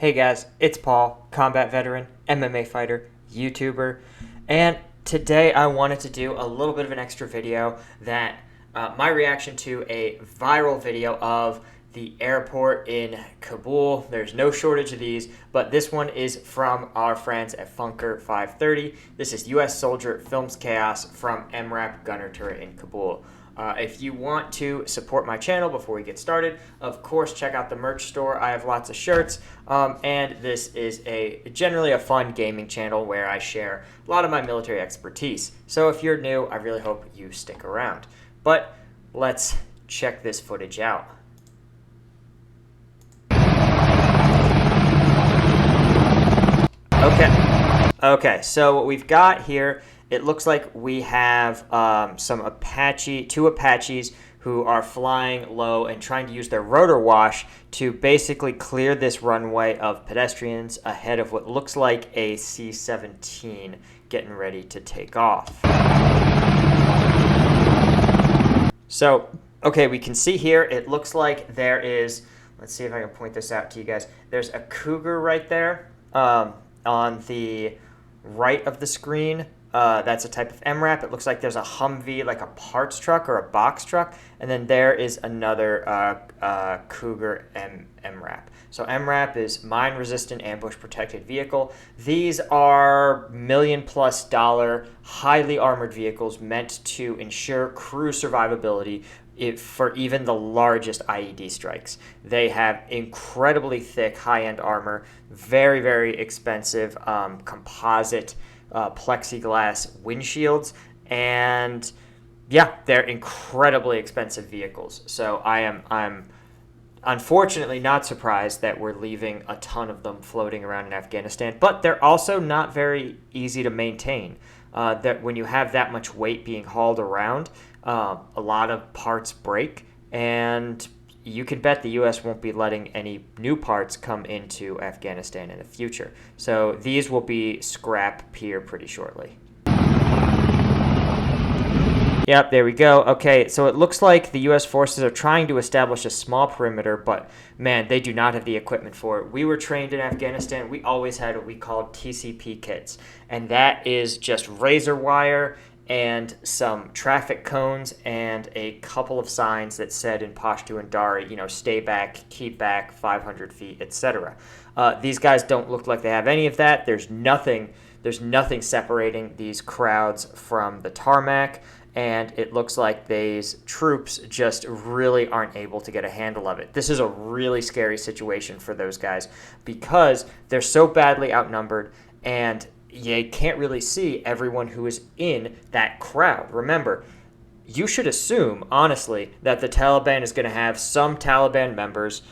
Hey guys, it's Paul, combat veteran, MMA fighter, YouTuber, and today I wanted to do a little bit of an extra video that my reaction to a viral video of the airport in Kabul. There's no shortage of these, but this one is from our friends at Funker 530. This is U.S. Soldier Films Chaos from MRAP Gunner Turret in Kabul. If you want to support my channel before we get started, of course, check out the merch store. I have lots of shirts, and this is generally a fun gaming channel where I share a lot of my military expertise. So if you're new, I really hope you stick around. But let's check this footage out. Okay, so what we've got here, it looks like we have two Apaches who are flying low and trying to use their rotor wash to basically clear this runway of pedestrians ahead of what looks like a C-17 getting ready to take off. So, okay, we can see here, it looks like there is, let's see if I can point this out to you guys. There's a Cougar right there on the right of the screen. That's a type of MRAP. It looks like there's a Humvee, like a parts truck or a box truck, and then there is another Cougar MRAP. So MRAP is mine resistant ambush protected vehicle. These are $1 million+ highly armored vehicles meant to ensure crew survivability for even the largest IED strikes. They have incredibly thick high-end armor, very, very expensive composite plexiglass windshields, and yeah, they're incredibly expensive vehicles. So I'm unfortunately not surprised that we're leaving a ton of them floating around in Afghanistan, but they're also not very easy to maintain. That when you have that much weight being hauled around, a lot of parts break, and you can bet the U.S. won't be letting any new parts come into Afghanistan in the future. So these will be scrap here pretty shortly. Yep, there we go. Okay, so it looks like the U.S. forces are trying to establish a small perimeter, but man, they do not have the equipment for it. We were trained in Afghanistan. We always had what we called TCP kits, and that is just razor wire and some traffic cones and a couple of signs that said in Pashto and Dari, you know, stay back, keep back, 500 feet, etc. These guys don't look like they have any of that. There's nothing separating these crowds from the tarmac, and it looks like these troops just really aren't able to get a handle of it. This is a really scary situation for those guys because they're so badly outnumbered, and you can't really see everyone who is in that crowd. Remember, you should assume, honestly, that the Taliban is going to have some Taliban members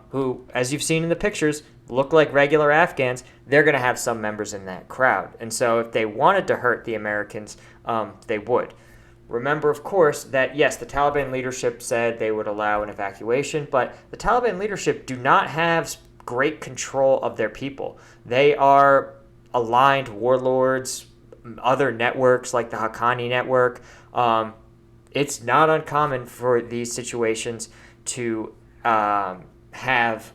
who, as you've seen in the pictures, look like regular Afghans. They're going to have some members in that crowd. And so if they wanted to hurt the Americans, they would. Remember, of course, that yes, the Taliban leadership said they would allow an evacuation, but the Taliban leadership do not have great control of their people. They are aligned warlords, other networks like the Haqqani network. It's not uncommon for these situations to have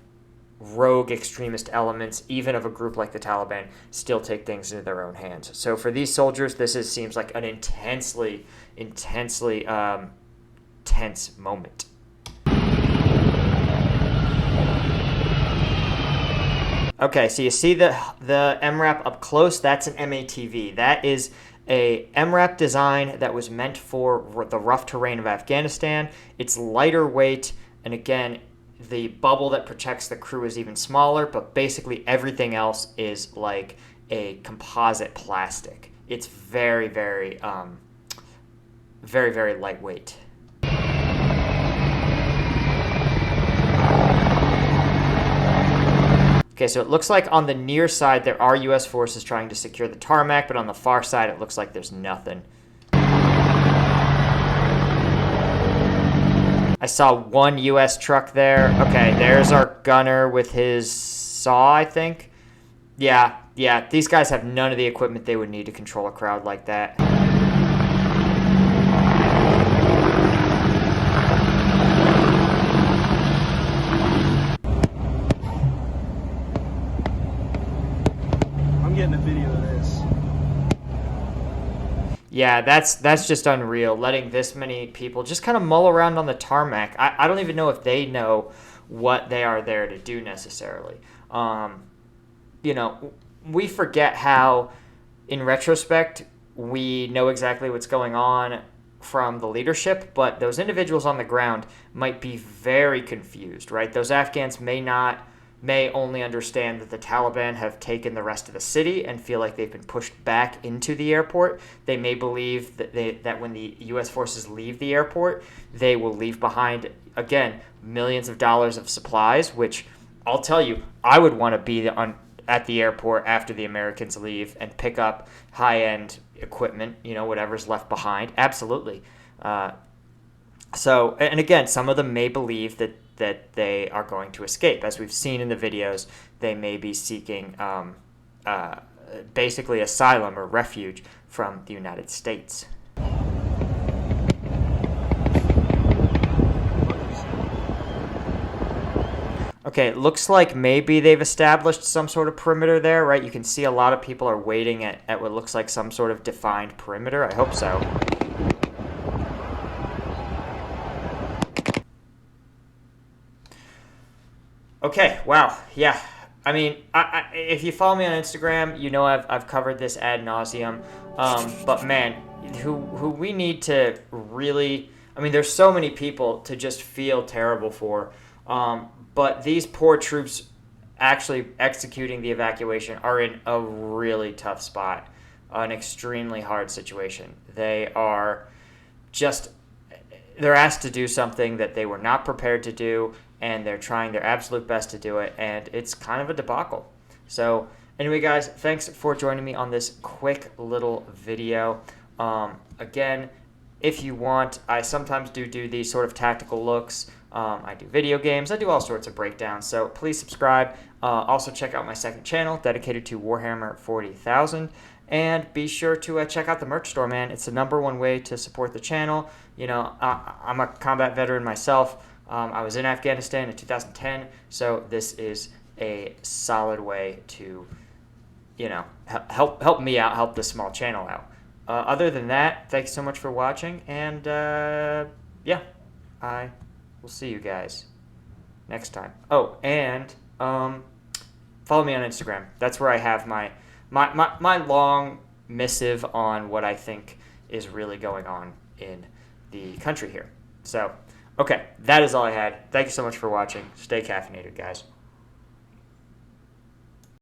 rogue extremist elements, even of a group like the Taliban, still take things into their own hands. So for these soldiers, this seems like an intensely tense moment. Okay, so you see the MRAP up close. That's an MATV. That is a MRAP design that was meant for the rough terrain of Afghanistan. It's lighter weight, and again, the bubble that protects the crew is even smaller, but basically everything else is like a composite plastic. It's very, very lightweight. Okay, so it looks like on the near side there are U.S. forces trying to secure the tarmac, but on the far side it looks like there's nothing. I saw one U.S. truck there. Okay, there's our gunner with his saw, I think. Yeah, these guys have none of the equipment they would need to control a crowd like that. getting a video of this. Yeah, that's just unreal. Letting this many people just kind of mull around on the tarmac. I don't even know if they know what they are there to do necessarily. You know, we forget how, in retrospect, we know exactly what's going on from the leadership, but those individuals on the ground might be very confused, right? Those Afghans may only understand that the Taliban have taken the rest of the city and feel like they've been pushed back into the airport. They may believe that when the U.S. forces leave the airport, they will leave behind, again, millions of dollars of supplies, which I'll tell you, I would want to be at the airport after the Americans leave and pick up high-end equipment, whatever's left behind. Absolutely. And again, some of them may believe that they are going to escape. As we've seen in the videos, they may be seeking basically asylum or refuge from the United States. Okay, it looks like maybe they've established some sort of perimeter there, right? You can see a lot of people are waiting at what looks like some sort of defined perimeter. I hope so. Okay, wow, yeah. I mean, if you follow me on Instagram, you know I've covered this ad nauseum. But man, who we need to really, I mean, there's so many people to just feel terrible for. But these poor troops actually executing the evacuation are in a really tough spot, an extremely hard situation. They're asked to do something that they were not prepared to do, and they're trying their absolute best to do it, and it's kind of a debacle. So anyway, guys, thanks for joining me on this quick little video. Again, if you want, I sometimes do these sort of tactical looks. I do video games. I do all sorts of breakdowns. So please subscribe. Also check out my second channel dedicated to Warhammer 40,000. And be sure to check out the merch store, man. It's the #1 way to support the channel. I'm a combat veteran myself. I was in Afghanistan in 2010. So this is a solid way to, help me out, help this small channel out. Other than that, thanks so much for watching. And, yeah, I will see you guys next time. Oh, and follow me on Instagram. That's where I have my long missive on what I think is really going on in the country here. So, okay, that is all I had. Thank you so much for watching. Stay caffeinated, guys.